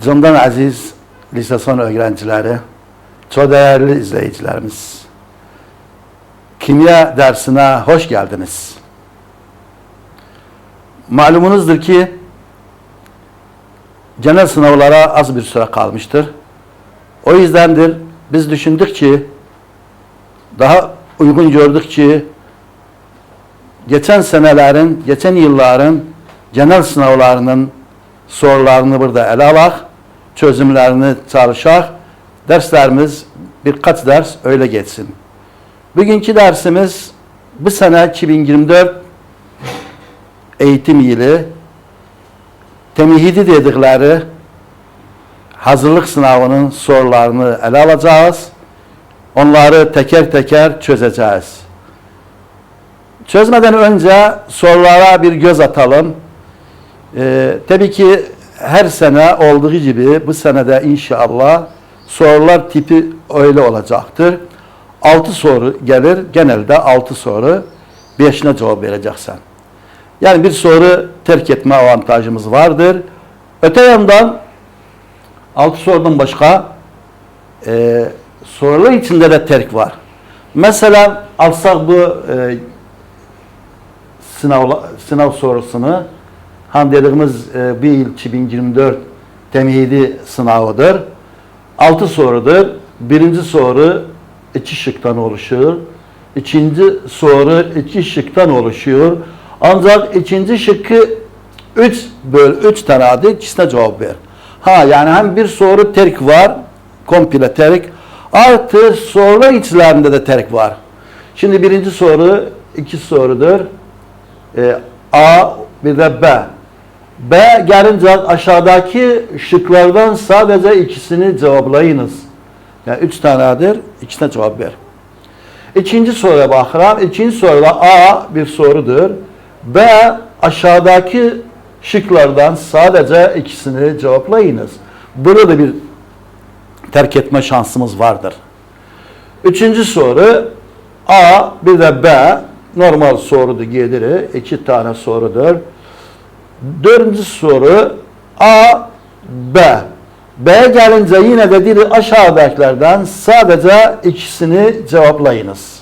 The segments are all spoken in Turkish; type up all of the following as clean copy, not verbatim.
Candan aziz lise son öğrencileri, çok değerli izleyicilerimiz, kimya dersine hoş geldiniz. Malumunuzdur ki genel sınavlara az bir süre kalmıştır. O yüzdendir biz düşündük ki, daha uygun gördük ki geçen senelerin, geçen yılların genel sınavlarının sorularını burada ele alak, çözümlerini çalışak, derslerimiz birkaç ders öyle geçsin. Bugünkü dersimiz bu sene 2024 eğitim yılı temhidi dedikleri hazırlık sınavının sorularını ele alacağız. Onları teker teker çözeceğiz. Çözmeden önce sorulara bir göz atalım. Tabii ki her sene olduğu gibi bu senede inşallah sorular tipi öyle olacaktır. 6 soru gelir. Genelde 6 soru. 5'ine cevap vereceksin. Yani bir soru terk etme avantajımız vardır. Öte yandan 6 sorudan başka sorular içinde de terk var. Mesela alsak bu sınav sorusunu, hani dediğimiz bir yıl 2024 temhidi sınavıdır. 6 sorudur. Birinci soru 2 şıktan oluşuyor. İkinci soru 2 şıktan oluşuyor. Ancak ikinci şıkkı 3 tane adı, ikisine cevap ver. Yani hem bir soru terk var, komple terk. Artı sorular içlerinde de terk var. Şimdi birinci soru 2 sorudur. A bir de B. B gelince aşağıdaki şıklardan sadece ikisini cevaplayınız. Yani 3 tanedir, ikisine cevap ver. İkinci soruya bakıram. İkinci soruda A bir sorudur. B aşağıdaki şıklardan sadece ikisini cevaplayınız. Burada da bir terk etme şansımız vardır. Üçüncü soru A bir de B normal sorudur gelir. 2 tane sorudur. Dördüncü soru A, B. B gelince yine de dili aşağıdakilerden sadece ikisini cevaplayınız.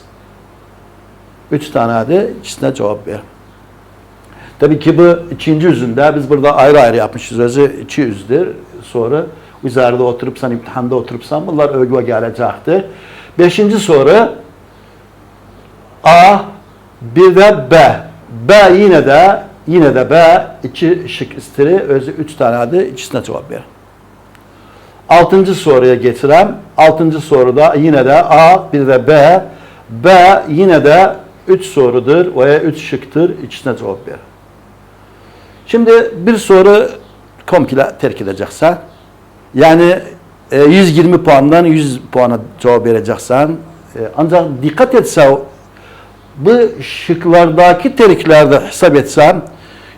3 tane adı, ikisine cevap ver. Tabii ki bu ikinci yüzünde biz burada ayrı ayrı yapmışız. Özü 2 yüzdür. Sonra üzerinde oturupsan, imtihanda oturupsan bunlar ögüve gelecektir. 5. soru A, bir de B. B yine de B 2 şık istiri, özü 3 tane adı, ikisine cevap ver. 6. soruya getirem. 6. soruda yine de A bir de B. B yine de 3 sorudur veya 3 şıktır, ikisine cevap ver. Şimdi bir soru komple terk edeceksen, yani 120 puandan 100 puana cevap vereceksen, ancak dikkat etsen bu şıklardaki terklerde hesap etsem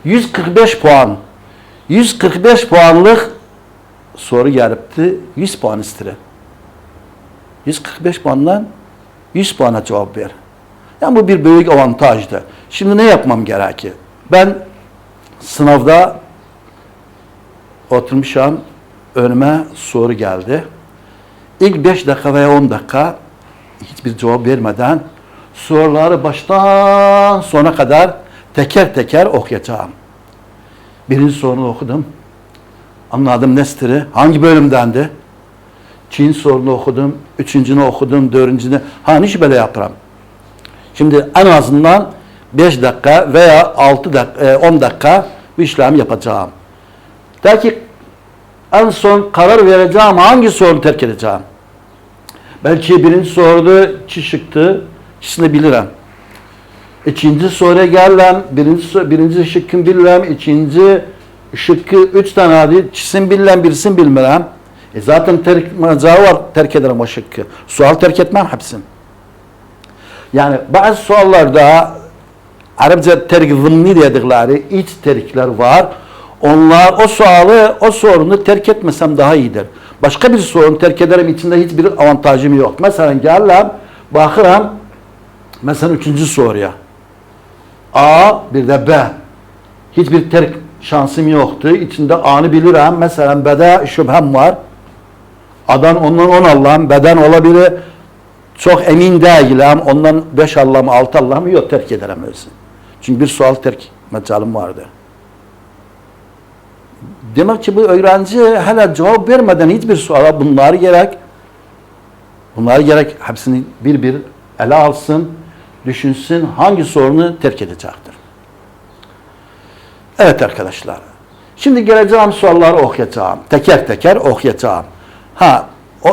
145 puan, 145 puanlık soru gelipti, 100 puan istire. 145 puandan 100 puana cevap ver. Yani bu bir büyük avantajdı. Şimdi ne yapmam gerekir? Ben sınavda oturmuşam, önüme soru geldi. İlk 5 dakika veya 10 dakika hiçbir cevap vermeden soruları baştan sona kadar teker teker okuyacağım. Birinci sorunu okudum. Anladım nestiri. Hangi bölümdendi? İkinci sorunu okudum. Üçüncünü okudum. Dördüncünü. Niçin böyle yaparım? Şimdi en azından 5 dakika veya 10 dakika bu işlemi yapacağım. Belki en son karar vereceğim hangi sorunu terk edeceğim. Belki birinci soruda 2 şıktı. İkisini bilirim. İkinci soruya geldim. Birinci şıkkını bilirim. İkinci şıkkı 3 tane adı. İkisini bilirim, birisini bilmirəm. Zaten terk ederim o şıkkı. Sual terk etmem hepsini. Yani bazı sorularda Arapça terk zımni dedikleri iç terkler var. Onlar o sorunu terk etmesem daha iyidir. Başka bir sorunu terk ederim, içinde hiçbir avantajım yok. Mesela geldim, bakırım, mesela 3. soruya. A bir de B. Hiçbir terk şansım yoktu. İçinde anı bilirim. Mesela bede şüphem var. Adan ondan 10 Allah'ım. Beden olabilir. Çok emin değilim. Ondan 5 Allah'ım, 6 Allah'ım yok terk ederim özü. Çünkü bir sual terk mecalim vardı. Demek ki bu öğrenci hala cevap vermeden hiçbir suala bunları gerek hepsini bir bir ele alsın, düşünsün, hangi sorunu terk edecektir. Evet arkadaşlar. Şimdi geleceğim soruları okuyacağım. Teker teker okuyacağım.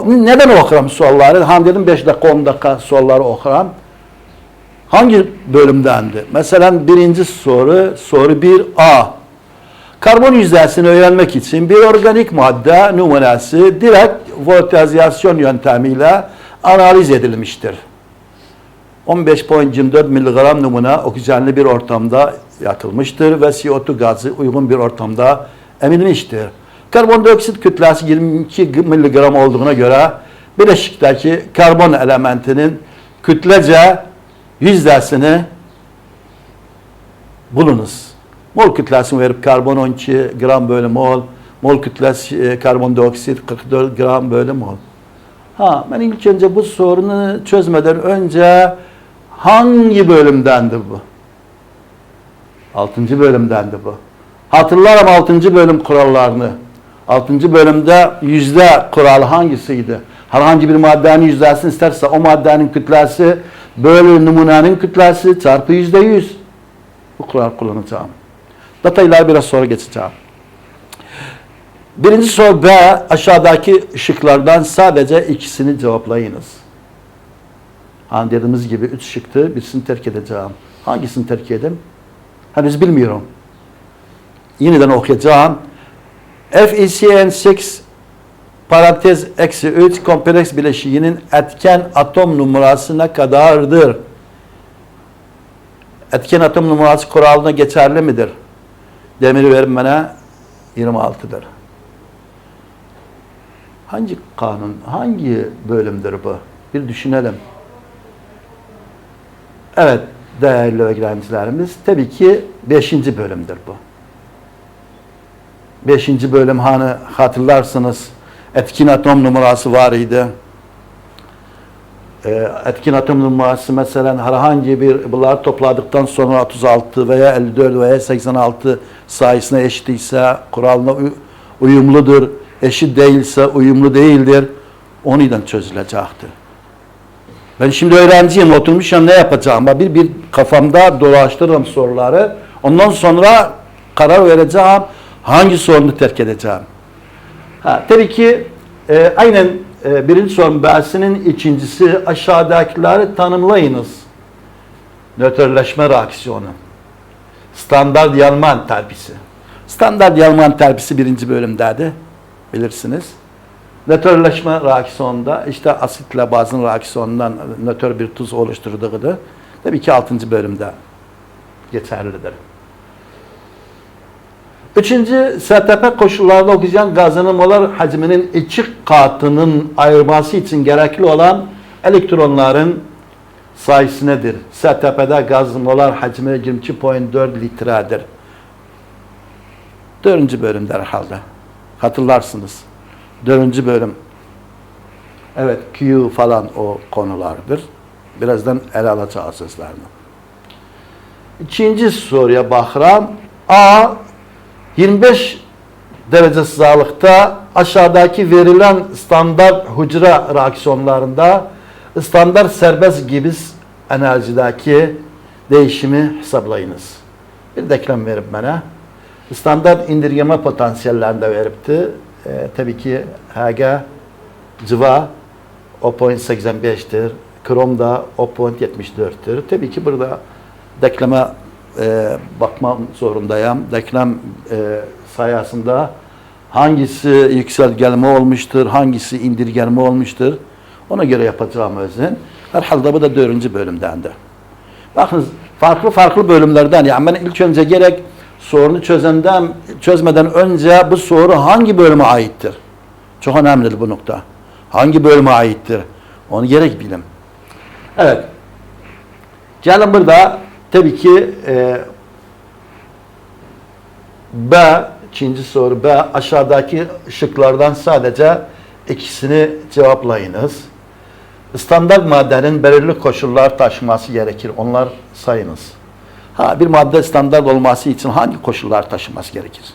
Neden okuram soruları? Dedim 5 dakika 10 dakika soruları okuram. Hangi bölümdendi? Mesela birinci soru 1A. Karbon yüzdesini öğrenmek için bir organik madde numunesi direkt voltizasyon yöntemiyle analiz edilmiştir. 15,24 mg numune oksijenli bir ortamda yakılmıştır ve CO2 gazı uygun bir ortamda emilmiştir. Karbondioksit kütlesi 22 mg olduğuna göre bileşikteki karbon elementinin kütlece yüzdesini bulunuz. Mol kütlesini verip karbon 12 gram bölü mol, mol kütlesi karbondioksit 44 gram bölü mol. Ben ilk önce bu sorunu çözmeden önce hangi bölümdendi bu? 6. bölümdendi bu. Hatırlarım 6. bölüm kurallarını. 6. bölümde yüzde kuralı hangisiydi? Herhangi bir maddenin yüzdesini isterse o maddenin kütlesi bölü numunenin kütlesi çarpı %100. Bu kural kullanacağım. Detaylar biraz sonra geçeceğim. Birinci soru B. Aşağıdaki şıklardan sadece ikisini cevaplayınız. Dediğimiz gibi 3 şıktı. Birisini terk edeceğim. Hangisini terk edeyim? Henüz bilmiyorum. Yeniden okuyacağım. FeCN6 parantez eksi 3 kompleks bileşiğinin etken atom numarası ne kadardır? Etken atom numarası kuralına geçerli midir? Demiri verin bana 26'dır. Hangi kanun, hangi bölümdür bu? Bir düşünelim. Evet değerli öğrencilerimiz, tabii ki 5. bölümdür bu. 5. bölüm hatırlarsınız etkin atom numarası var idi. Etkin atom numarası mesela herhangi bir bunları topladıktan sonra 36 veya 54 veya 86 sayısına eşitse kuralına uyumludur. Eşit değilse uyumlu değildir. Onunla çözülecektir. Ben şimdi öğrenciyim, oturmuşum, ne yapacağım? Bir kafamda dolaştırırım soruları. Ondan sonra karar vereceğim. Hangi sorunu terk edeceğim? Tabii ki aynen birinci sorun B'sinin ikincisi aşağıdakileri tanımlayınız. Nötrleşme reaksiyonu. Standart Yalman terpisi. Standart Yalman terpisi birinci bölümdeydi. Bilirsiniz. Nötrleşme reaksiyonunda işte asitle bazın reaksiyonundan nötr bir tuz oluşturduğudur. Tabii ki 6. bölümde geçerlidir. 3. STP koşullarında oksijen gazının molar hacminin 2 katının ayırması için gerekli olan elektronların sayısı nedir? STP'de gaz molar hacmi 22,4 litredir. 4. bölümde herhalde. Hatırlarsınız. 4. bölüm. Evet, Q falan o konulardır. Birazdan ele alacağız sözlerini. 2. soruya bakıram. A. 25 derece sıcaklıkta aşağıdaki verilen standart hücre reaksiyonlarında standart serbest Gibbs enerjideki değişimi hesaplayınız. Bir denklem verip bana. Standart indirgeme potansiyellerinde veripti. Tabii ki Hg cıva 0,85'tir. Krom da 0,74'tür. Tabii ki burada denkleme bakmam zorundayım. Denklem sayesinde hangisi yükselgelme olmuştur, hangisi indirgelme olmuştur. Ona göre yapacağım özün. Herhalde bu da 4. bölümdendir. Bakınız farklı bölümlerden, yani ben ilk önce gerek sorunu çözmeden önce bu soru hangi bölüme aittir? Çok önemlidir bu nokta. Hangi bölüme aittir? Onu gerek bilim. Evet. Gelin burada tabii ki İkinci soru B. Aşağıdaki şıklardan sadece ikisini cevaplayınız. Standart maddenin belirli koşullar taşıması gerekir. Onlar sayınız. Bir madde standart olması için hangi koşullar taşıması gerekir?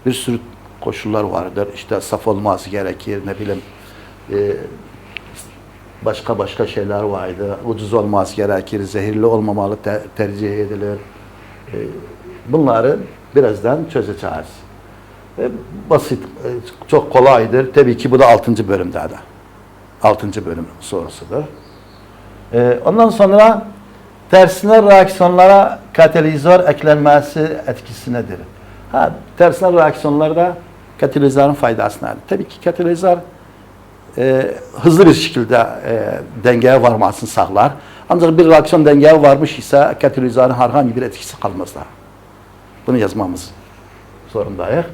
Bir sürü koşullar vardır. İşte saf olması gerekir. Ne bileyim başka şeyler vardı. Ucuz olması gerekir. Zehirli olmamalı tercih edilir. Bunları birazdan çözeceğiz. Basit, çok kolaydır. Tabii ki bu da 6. bölümde de. 6. bölüm sorusudur. Ondan sonra tersine reaksiyonlara katalizör eklenmesi etkisi nedir? Tersine reaksiyonlarda katalizörün faydası nedir? Tabii ki katalizör hızlı bir şekilde dengeye varmasını sağlar. Ancak bir reaksiyon dengeye varmış ise katalizörün herhangi bir etkisi kalmaz daha. Bunu yazmamız zorundayız.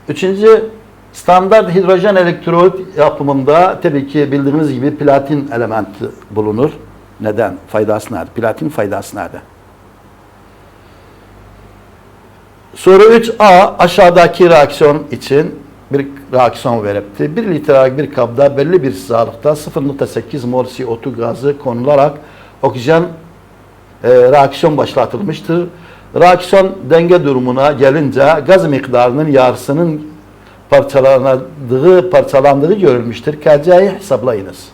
Üçüncü, standart hidrojen elektrot yapımında tabii ki bildiğiniz gibi platin elementi bulunur. Neden? Faydası nerede? Platin faydası nerede? Soru 3A aşağıdaki reaksiyon için bir reaksiyon veripti. 1 litrelik bir kabda belli bir sıcaklıkta 0.8 mol CO2 gazı konularak oksijen reaksiyon başlatılmıştır. Reaksiyon denge durumuna gelince gaz miktarının yarısının parçalandığı görülmüştür. KC'yi hesaplayınız.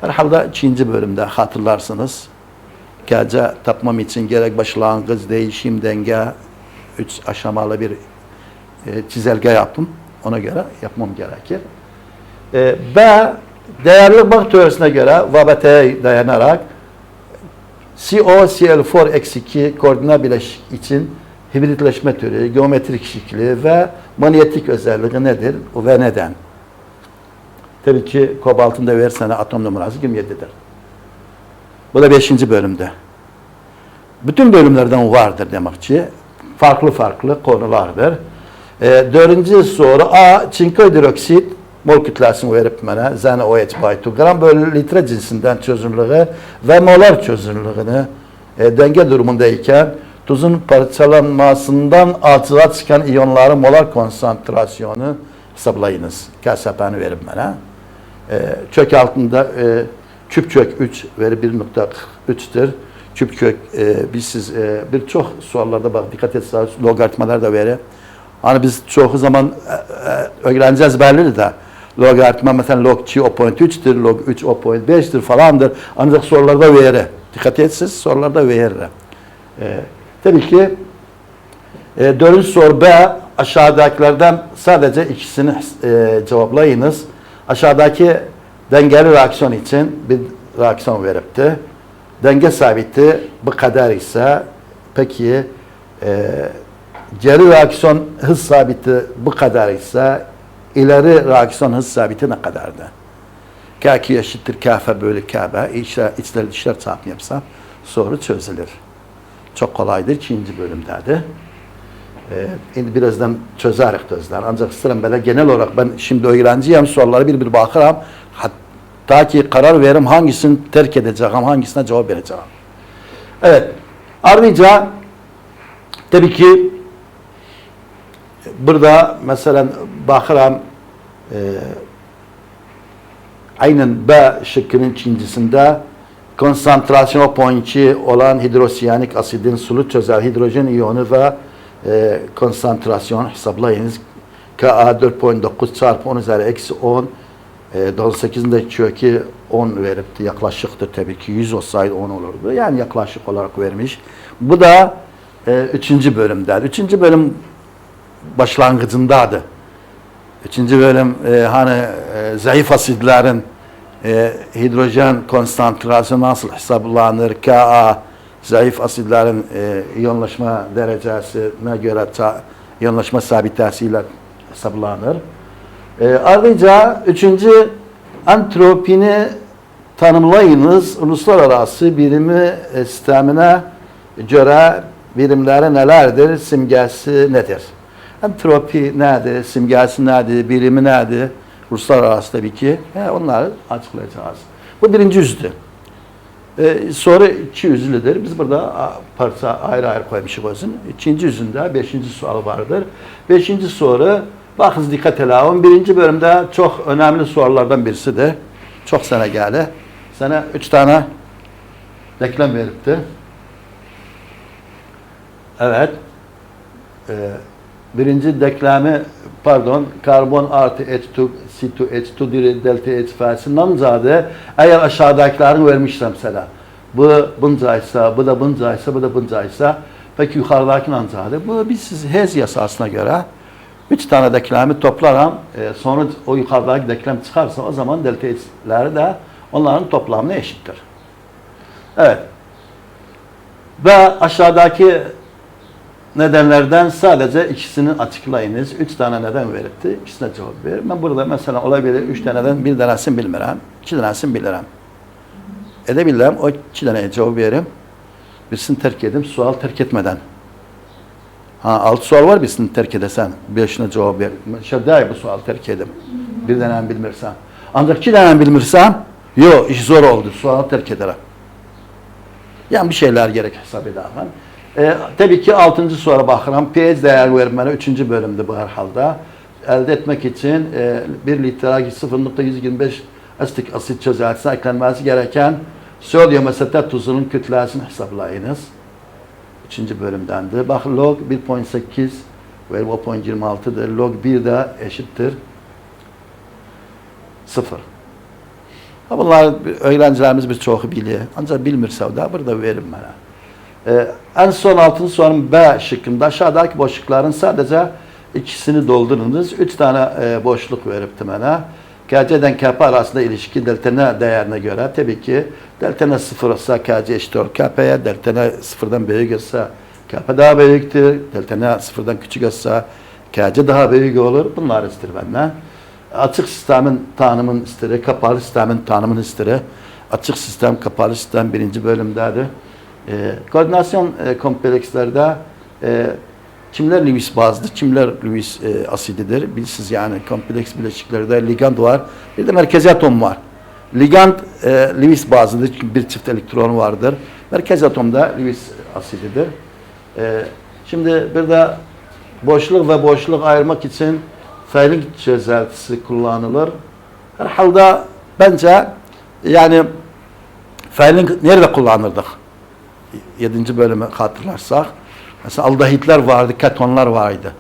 Herhalde 2. bölümde hatırlarsınız. KC tapmam için gerek başlangıç, değişim, denge 3 aşamalı bir çizelge yaptım. Ona göre yapmam gerekir. B. Değerli bağ teorisine göre VBT'ye dayanarak COCl4-2 koordinat bileşik için hibritleşme türü, geometrik şekli ve manyetik özelliği nedir ve neden? Tabii ki kobaltın da verirsen atom numarası 27'dir. Bu da 5. bölümde. Bütün bölümlerden vardır demek ki. Farklı konulardır. 4. soru A. Çinko hidroksit mol kütlesini verip bana ZnOH/2 gram bölü litre cinsinden çözünürlüğü ve molar çözünürlüğünü denge durumundayken tuzun parçalanmasından açığa çıkan iyonların molar konsantrasyonu hesaplayınız. Kasapını verip bana. Kök altında küp kök 3 veri 1.3'tür. Küp kök siz birçok sorularda bak dikkat etseniz logaritmalar da veri. Hani biz çoğu zaman öğreneceğiz belli de logaritma mesela log 2 0.3'tür, log 3 0.5'tir falandır. Ancak sorularda veri. Dikkat etsiniz sorularda veri. Tabii ki 4. soru B aşağıdakilerden sadece ikisini cevaplayınız. Aşağıdaki dengeli reaksiyon için bir reaksiyon veripti. Denge sabiti bu kadar ise peki geri reaksiyon hız sabiti bu kadar ise ileri reaksiyon hız sabiti ne kadardı? K2 eşittir Kf bölü Kb. İçler dışlar çarpımı yapsam soru çözülür. Çok kolaydır. 2. bölümdedir. Şimdi birazdan çözerek gözler. Ancak sıram böyle genel olarak ben şimdi öğrenciyim soruları bir bakarım. Hatta ki karar veririm hangisini terk edeceğim, hangisine cevap vereceğim. Evet. Ayrıca tabii ki burada mesela bakarım aynen B şıkkının ikincisinde konsantrasyon 0.2 olan hidrosiyanik asidin sulu çözel hidrojen iyonu ve konsantrasyon hesaplayınız. Ka 4.9 çarpı 10 üzeri eksi 10 98'inde kökü 10 veripti. Yaklaşıktır tabii ki. 100 olsaydı 10 olurdu. Yani yaklaşık olarak vermiş. Bu da 3. bölümde. 3. bölüm başlangıcındadır. 3. bölüm zayıf asitlerin hidrojen konsantrasyonu nasıl hesaplanır? Ka zayıf asitlerin iyonlaşma derecesine göre iyonlaşma sabitesiyle hesaplanır. Ayrıca 3. entropini tanımlayınız. Uluslararası birimi sistemine göre birimleri nelerdir? Simgesi nedir? Entropi nedir? Simgesi nedir? Birimi nedir? Uluslararası tabii ki. Onları açıklayacağız. Bu 1. yüzdü. Soru 200'lüdür. Biz burada parça ayrı koymuşuz olsun. İkinci yüzünde 5. sual vardır. 5. soru, bakınız dikkat edin. Birinci bölümde çok önemli sorulardan birisidir. Çok sana geldi. Sana 3 tane denklem veripti. Evet. Birinci denklemi, karbon artı H2, C2, H2 dire delta H ifadesinden zade eğer aşağıdakilerini vermişsem mesela bu buncaysa, bu da buncaysa, bu da buncaysa peki yukarıdakinden zade bu biz Hez yasasına göre 3 tane denklemi toplarım sonra o yukarıdaki denklem çıkarsa o zaman delta H'leri de onların toplamına eşittir. Evet. Ve aşağıdaki nedenlerden sadece ikisini açıklayınız. 3 tane neden veripti. İkisine cevap verir. Ben burada mesela olabilir 3 taneden bir tanesini bilmirəm, 2 tanesini bilirəm. Edebilirim. O 2 taneye cevap veririm. Birisini terk edim. Sual terk etmeden. 6 sual var birisini terk edesen. 5'ine cevap ver. Değil bu sual terk edim. Bir taneyi bilmirsem. Ancak 2 taneyi bilmirsem yok iş zor oldu. Sual terk ederim. Yani bir şeyler gerek hesap ederim. Tabii ki 6. soruya bakıram. pH değer vermeni 3. bölümde bu herhalde. Elde etmek için 1 litre 0.125 asitik asit çözeltisine eklenmesi gereken sodyum asetat tuzunun kütlesini hesaplayınız. 3. bölümdendi. Bak log 1.8 ve 0.26'dır. Log 1 de eşittir 0. Bunlar öğrencilerimiz birçoğu biliyor. Ancak bilmirsə da burada verim bana. En son 6. sorunun B şıkkında aşağıdaki boşlukların sadece ikisini doldurunuz. 3 tane boşluk veripti bana. KC'den KP arasında ilişki delta N değerine göre tabii ki delta N 0 ise KC eşit olur KP'ye, delta N 0'dan büyük ise KP daha büyüktür, delta N 0'dan küçük ise KC daha büyük olur. Bunlar ister benden. Açık sistemin tanımını isterir, kapalı sistemin tanımını isterir. Açık sistem, kapalı sistem 1. bölümdedir. Koordinasyon komplekslerde kimler Lewis bazlıdır, kimler Lewis asididir. Bilirsiniz yani kompleks bileşiklerde ligand var. Bir de merkezi atom var. Ligand Lewis bazlıdır çünkü bir çift elektron vardır. Merkezi atomda Lewis asididir. Şimdi burada boşluk ve boşluk ayırmak için Feiling çözeltisi kullanılır. Herhalde bence yani Feiling nerede kullanırdık? 7. bölümü hatırlarsak. Mesela aldehitler vardı, ketonlar vardı.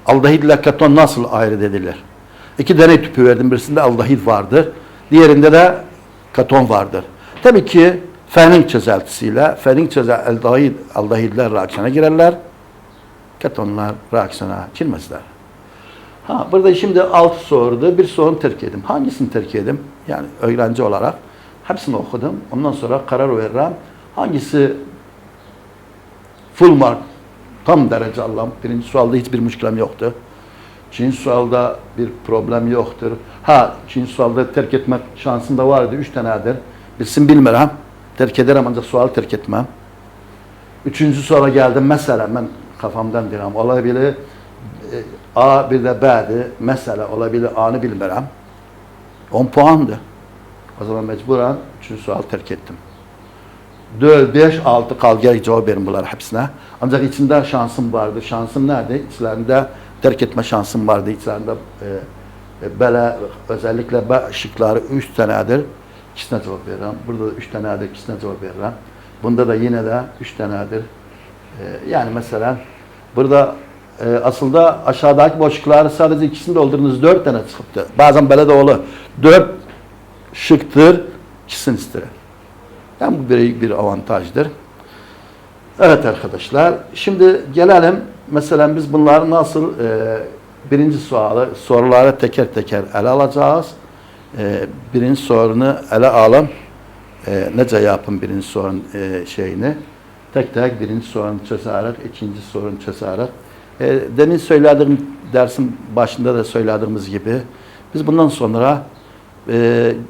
Aldehit ile keton nasıl ayrı edilir? 2 deney tüpü verdim. Birisinde aldehit vardır. Diğerinde de keton vardır. Tabii ki Feiling çözeltisiyle aldehitler reaksiyona girerler. Ketonlar reaksiyona girmezler. Burada şimdi 6 sorudu. Bir sorunu terk edeyim. Hangisini terk edeyim? Yani öğrenci olarak hepsini okudum. Ondan sonra karar veririm. Hangisi full mark, tam derece Allah'ım. 1. sualda hiçbir müşkilem yoktu. 2. sualda bir problem yoktur. 2. sualda terk etmek şansım da vardı. 3 tanedir. Birisini bilmirəm. Terk ederim ancak sualı terk etmem. 3. suala geldim. Mesela ben kafamdan deyirəm. Olabilir A bir de B'di. Mesela olabilir A'nı bilmirəm. 10 puandı. O zaman mecburen 3. sual terk ettim. 4, 5, 6 kalgaya cevap verin bunlar hepsine. Ancak içinde şansım vardı. Şansım nerede? İçlerinde terk etme şansım vardı. İçlerinde böyle özellikle B şıkları 3 tanedir. 2'sine cevap veririm. Burada da 3 tanedir. 2'sine cevap veririm. Bunda da yine de 3 tanedir. Yani mesela burada aslında aşağıdaki boşlukları sadece ikisini doldurdunuz. 4 tane çıktı. Bazen böyle de olur. 4 şıktır. 2'sini isterim. Yani bu bir avantajdır. Evet arkadaşlar. Şimdi gelelim. Mesela biz bunları nasıl 1. soruları teker teker ele alacağız. 1. sorunu ele alın. Nece yapın 1. sorunun şeyini. Tek tek 1. sorunu çözerek, 2. sorunu çözerek. Demin söylediğim dersin başında da söylediğimiz gibi biz bundan sonra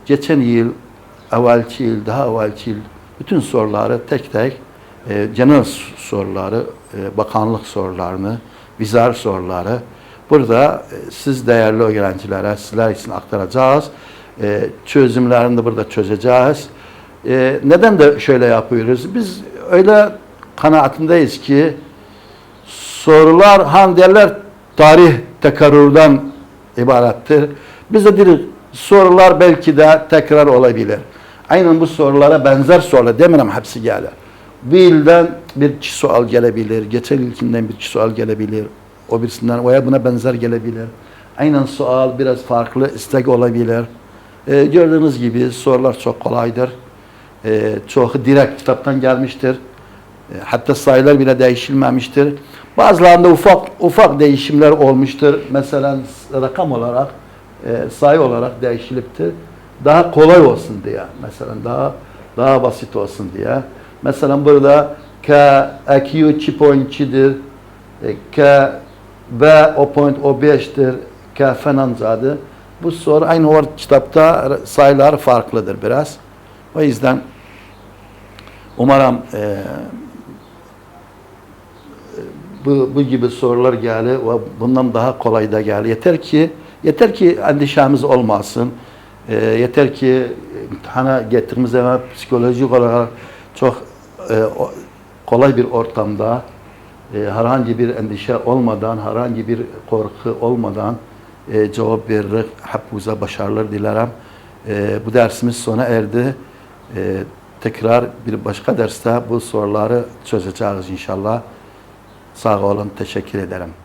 geçen yıl, evvelki yıl, daha evvelki yıl bütün soruları tek tek genel soruları, bakanlık sorularını, vizar soruları burada siz değerli öğrencilere, sizler için aktaracağız. Çözümlerini de burada çözeceğiz. Neden de şöyle yapıyoruz? Biz öyle kanaatindeyiz ki sorular han derler tarih tekrarından ibarettir. Biz de diyoruz sorular belki de tekrar olabilir. Aynen bu sorulara benzer sorular demiyorum hepsi gelir. Bir ilden bir sual gelebilir, geçen ilkinden bir sual gelebilir, o birisinden veya buna benzer gelebilir. Aynen sual biraz farklı istek olabilir. Gördüğünüz gibi sorular çok kolaydır. Çoğu direkt kitaptan gelmiştir. Hatta sayılar bile değişilmemiştir. Bazılarında ufak değişimler olmuştur. Mesela rakam olarak, sayı olarak değişiliptir. Daha kolay olsun diye. Mesela daha basit olsun diye. Mesela burada K, EQ 2.2'dir. K, B, o point o 5'tir. K falan zadı. Bu soru aynı o kitapta sayılar farklıdır biraz. O yüzden umarım bu gibi sorular gelir ve bundan daha kolay da gelir. Yeter ki endişemiz olmasın. Yeter ki imtihana getirdiğimiz zaman psikolojik olarak çok kolay bir ortamda herhangi bir endişe olmadan, herhangi bir korku olmadan cevap vererek hepimize başarılar dilerim. Bu dersimiz sona erdi. Tekrar bir başka derste bu soruları çözeceğiz inşallah. Sağ olun, teşekkür ederim.